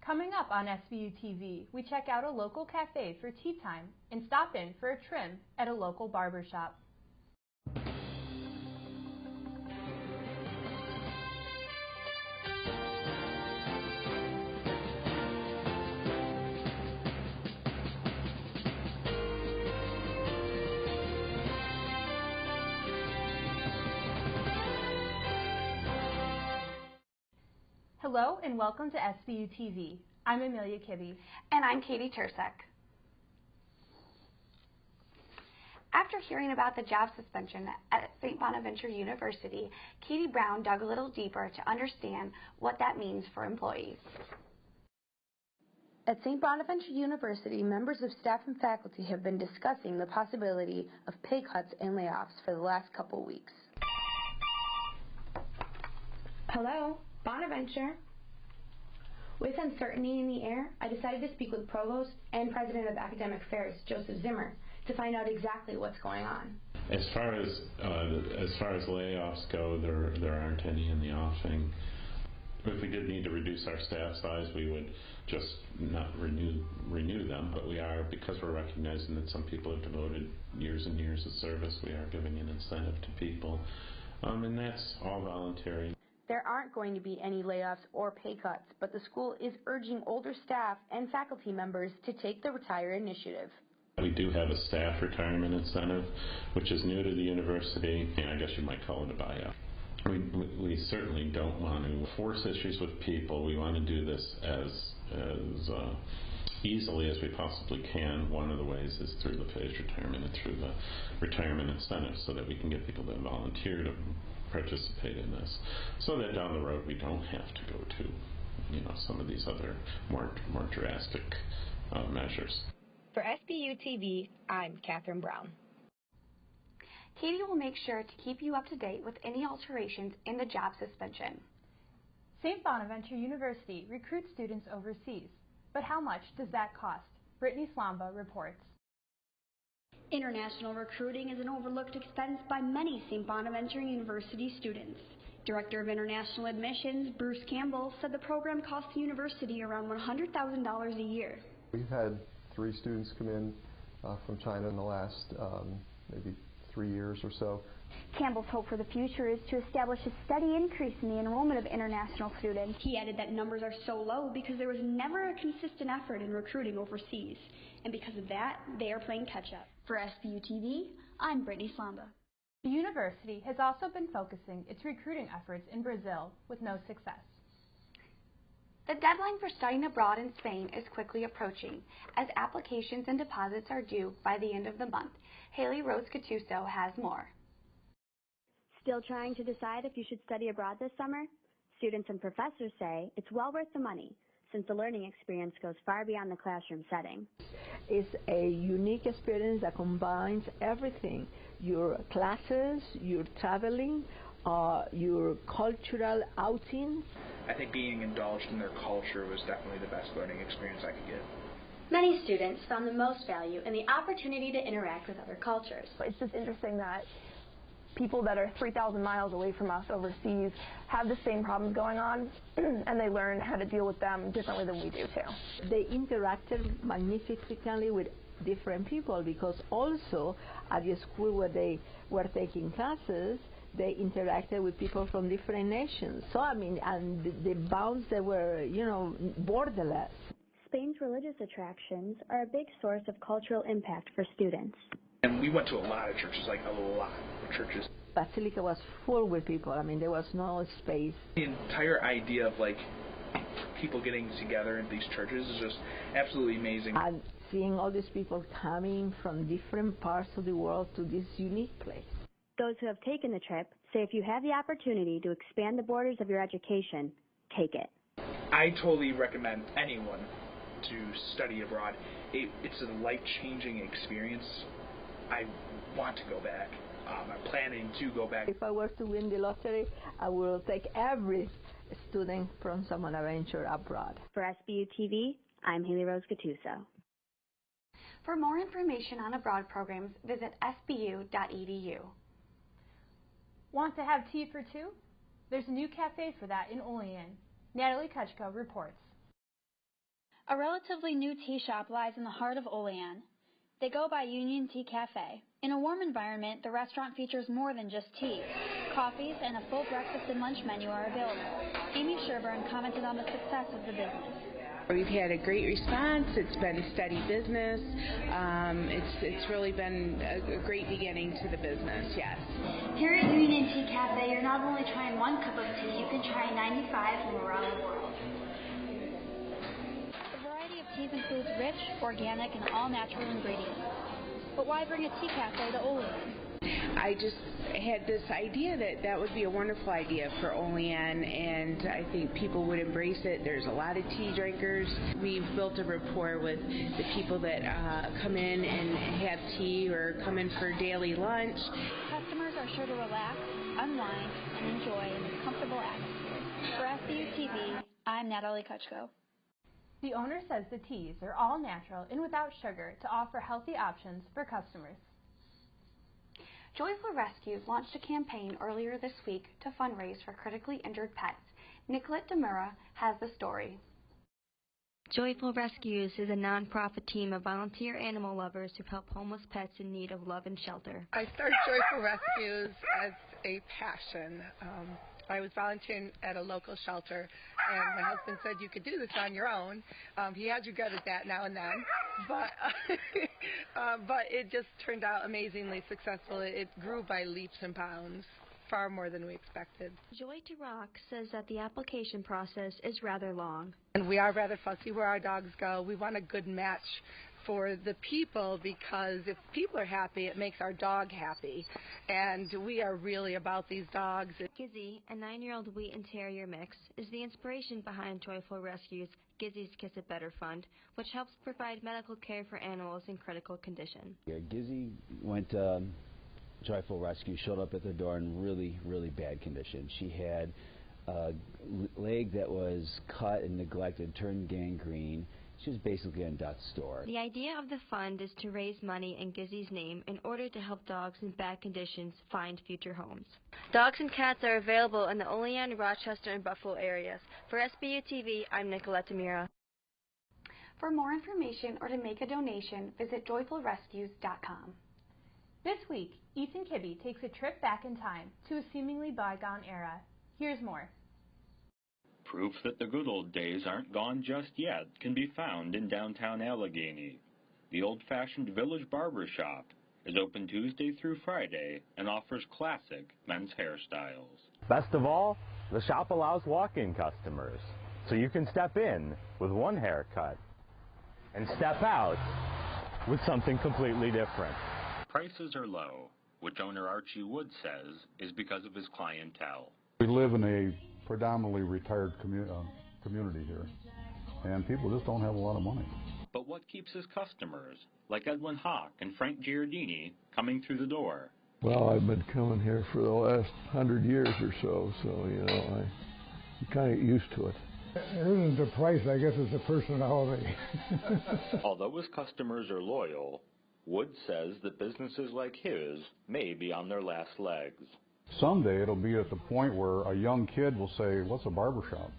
Coming up on SBU TV, we check out a local cafe for tea time and stop in for a trim at a local barber shop. Hello and welcome to SBU TV. I'm Amelia Kibbe. And I'm Catie Tercek. After hearing about the job suspension at St. Bonaventure University, Katie Brown dug a little deeper to understand what that means for employees. At St. Bonaventure University, members of staff and faculty have been discussing the possibility of pay cuts and layoffs for the last couple weeks. Hello, Bonaventure. With uncertainty in the air, I decided to speak with Provost and President of Academic Affairs, Joseph Zimmer, to find out exactly what's going on. As far as layoffs go, there aren't any in the offing. If we did need to reduce our staff size, we would just not renew them. But we are, because we're recognizing that some people have devoted years and years of service, we are giving an incentive to people, and that's all voluntary. There aren't going to be any layoffs or pay cuts, but the school is urging older staff and faculty members to take the Retire initiative. We do have a staff retirement incentive, which is new to the university, and I guess you might call it a buyout. We certainly don't want to force issues with people. We want to do this as easily as we possibly can. One of the ways is through the phased retirement and through the retirement incentive, so that we can get people to volunteer to participate in this, so that down the road we don't have to go to, some of these other more drastic measures. For SBU TV, I'm Catherine Brown. Katie will make sure to keep you up to date with any alterations in the job suspension. St. Bonaventure University recruits students overseas, but how much does that cost? Brittany Slomba reports. International recruiting is an overlooked expense by many St. Bonaventure University students. Director of International Admissions, Bruce Campbell, said the program costs the university around $100,000 a year. We've had 3 students come in from China in the last maybe 3 years or so. Campbell's hope for the future is to establish a steady increase in the enrollment of international students. He added that numbers are so low because there was never a consistent effort in recruiting overseas. And because of that, they are playing catch-up. For SBU TV, I'm Brittany Slomba. The university has also been focusing its recruiting efforts in Brazil with no success. The deadline for studying abroad in Spain is quickly approaching, as applications and deposits are due by the end of the month. Hailey Gattuso has more. Still trying to decide if you should study abroad this summer? Students and professors say it's well worth the money, since the learning experience goes far beyond the classroom setting. It's a unique experience that combines everything: your classes, your traveling, your cultural outings. I think being indulged in their culture was definitely the best learning experience I could get. Many students found the most value in the opportunity to interact with other cultures. It's just interesting that people that are 3,000 miles away from us overseas have the same problems going on, and they learn how to deal with them differently than we do too. They interacted magnificently with different people, because also at the school where they were taking classes, they interacted with people from different nations. So and the bounds, they were, borderless. Spain's religious attractions are a big source of cultural impact for students. And we went to a lot of churches, like a lot of churches. Basilica was full with people. There was no space. The entire idea of people getting together in these churches is just absolutely amazing. And seeing all these people coming from different parts of the world to this unique place. Those who have taken the trip say if you have the opportunity to expand the borders of your education, take it. I totally recommend anyone to study abroad. It's a life-changing experience. I want to go back. I'm planning to go back. If I were to win the lottery, I will take every student from Bonaventure abroad. For SBU TV, I'm Hailey Gattuso. For more information on abroad programs, visit sbu.edu. Want to have tea for two? There's a new cafe for that in Olean. Natalie reports. A relatively new tea shop lies in the heart of Olean. They go by Union Tea Cafe. In a warm environment, the restaurant features more than just tea. Coffees and a full breakfast and lunch menu are available. Amy Sherburn commented on the success of the business. We've had a great response. It's been a steady business. It's really been a great beginning to the business, yes. Here at Union Tea Cafe, you're not only trying one cup of tea, you can try 95 from around the world. The variety of teas includes rich, organic, and all-natural ingredients. But why bring a tea cafe to Olean? I just had this idea that would be a wonderful idea for Olean, and I think people would embrace it. There's a lot of tea drinkers. We've built a rapport with the people that come in and have tea or come in for daily lunch. Customers are sure to relax, unwind, and enjoy in this comfortable atmosphere. For SBU TV, I'm Natalie Kucko. The owner says the teas are all natural and without sugar to offer healthy options for customers. Joyful Rescues launched a campaign earlier this week to fundraise for critically injured pets. Nicolette DiMura has the story. Joyful Rescues is a non-profit team of volunteer animal lovers who help homeless pets in need of love and shelter. I started Joyful Rescues as a passion. I was volunteering at a local shelter, and my husband said you could do this on your own. He had you good at that now and then, but it just turned out amazingly successful. It grew by leaps and bounds, far more than we expected. Joye Turock says that the application process is rather long. And we are rather fussy where our dogs go. We want a good match for the people, because if people are happy, it makes our dog happy. And we are really about these dogs. Gizzy, a 9-year-old Wheaten Terrier mix, is the inspiration behind Joyful Rescues' Gizzy's Kiss It Better Fund, which helps provide medical care for animals in critical condition. Yeah, Gizzy went to Joyful Rescue, showed up at the door in really, really bad condition. She had a leg that was cut and neglected, turned gangrene. She was basically on death's door. The idea of the fund is to raise money in Gizzy's name in order to help dogs in bad conditions find future homes. Dogs and cats are available in the Olean, Rochester, and Buffalo areas. For SBU TV, I'm Nicolette DiMura. For more information or to make a donation, visit joyfulrescues.com. This week, Ethan Kibbe takes a trip back in time to a seemingly bygone era. Here's more. Proof that the good old days aren't gone just yet can be found in downtown Allegheny. The old-fashioned Village Barber Shop is open Tuesday through Friday and offers classic men's hairstyles. Best of all, the shop allows walk-in customers, so you can step in with one haircut and step out with something completely different. Prices are low, which owner Archie Wood says is because of his clientele. We live in a predominantly retired community here, and people just don't have a lot of money. But what keeps his customers, like Edwin Hawk and Frank Giardini, coming through the door? Well, I've been coming here for the last 100 years or so, you know, I'm kind of used to it. It isn't the price, I guess it's the personality. Although his customers are loyal, Wood says that businesses like his may be on their last legs. Someday it'll be at the point where a young kid will say, what's a barbershop?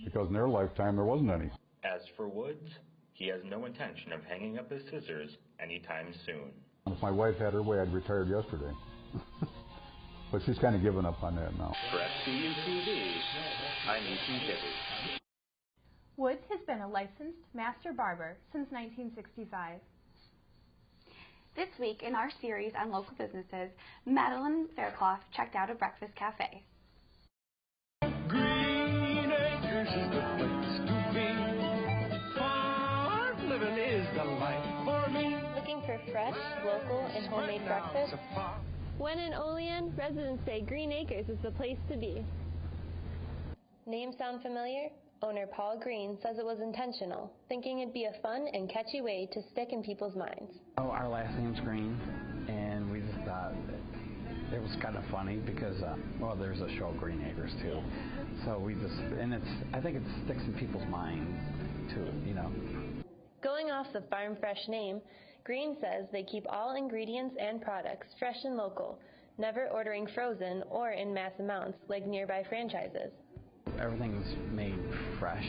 Because in their lifetime there wasn't any. As for Woods, he has no intention of hanging up his scissors anytime soon. If my wife had her way, I'd retired yesterday. But she's kind of given up on that now. For SBU TV, I'm Ethan Kibbe. Woods has been a licensed master barber since 1965. This week in our series on local businesses, Madeleine and Faircloth checked out a breakfast cafe. Green Acres is the place to be. Farm living is the life for me. Looking for fresh, local, and homemade breakfast? When in Olean, residents say Green Acres is the place to be. Name sound familiar? Owner Paul Green says it was intentional, thinking it'd be a fun and catchy way to stick in people's minds. Oh, our last name's Green, and we just thought it was kind of funny because, well, there's a show Green Acres too. So I think it sticks in people's minds too, you know. Going off the farm fresh name, Green says they keep all ingredients and products fresh and local, never ordering frozen or in mass amounts like nearby franchises. Everything's made fresh,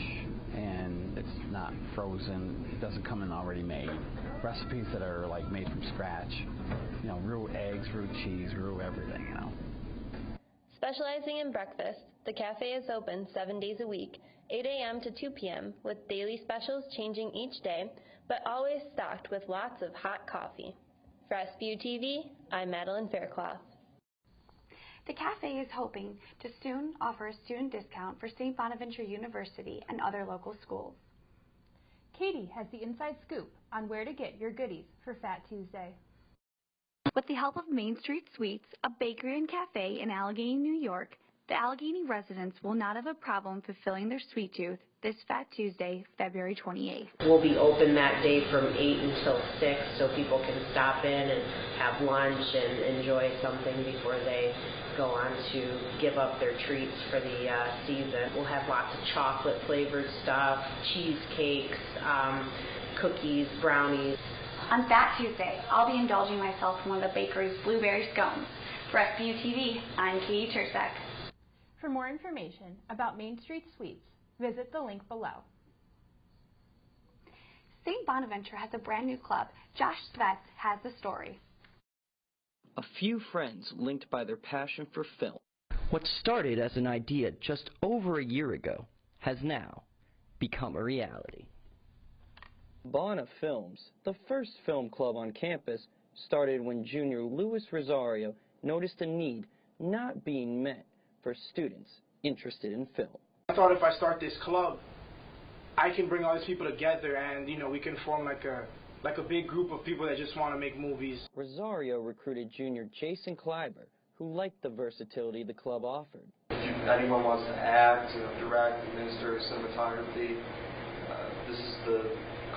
and it's not not frozen. It doesn't come in already made. Recipes that are like made from scratch. You know, real eggs, real cheese, real everything, you know. Specializing in breakfast, the cafe is open 7 days a week, 8 a.m. to 2 p.m., with daily specials changing each day, but always stocked with lots of hot coffee. For SBU TV, I'm Madeleine Faircloth. The cafe is hoping to soon offer a student discount for St. Bonaventure University and other local schools. Catie has the inside scoop on where to get your goodies for Fat Tuesday. With the help of Main Street Sweets, a bakery and cafe in Allegheny, New York, the Allegheny residents will not have a problem fulfilling their sweet tooth this Fat Tuesday, February 28th. We'll be open that day from 8 until 6 so people can stop in and have lunch and enjoy something before they go on to give up their treats for the season. We'll have lots of chocolate flavored stuff, cheesecakes, cookies, brownies. On Fat Tuesday, I'll be indulging myself in one of the bakery's blueberry scones. For SBU TV, I'm Catie Tercek. For more information about Main Street Sweets, visit the link below. St. Bonaventure has a brand new club. Josh Svetz has the story. A few friends linked by their passion for film. What started as an idea just over a year ago has now become a reality. Bona Films, the first film club on campus, started when junior Louis Rosario noticed a need not being met for students interested in film. I thought if I start this club, I can bring all these people together and, we can form like a big group of people that just want to make movies. Rosario recruited junior Jason Kleiber, who liked the versatility the club offered. If anyone wants to act, direct, administer, cinematography, this is the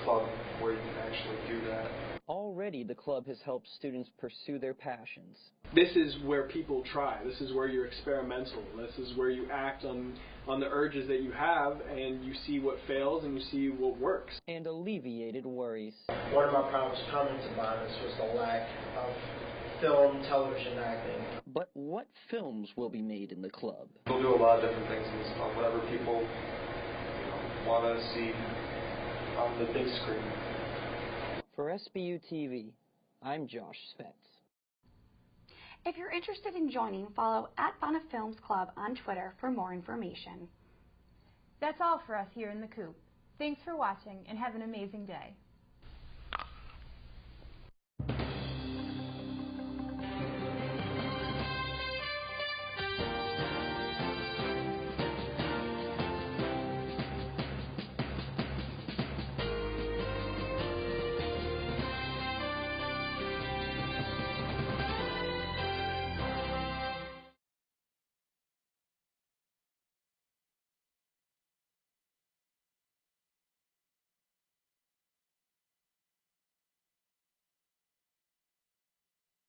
club where you can actually do that. Already, the club has helped students pursue their passions. This is where people try. This is where you're experimental. This is where you act on the urges that you have, and you see what fails and you see what works. And alleviated worries. One of my problems coming to Bonus was the lack of film, television acting. But what films will be made in the club? We'll do a lot of different things in this club, whatever people want to see on the big screen. For SBU TV, I'm Josh Svetz. If you're interested in joining, follow @BonaFilms Club on Twitter for more information. That's all for us here in the Coop. Thanks for watching and have an amazing day.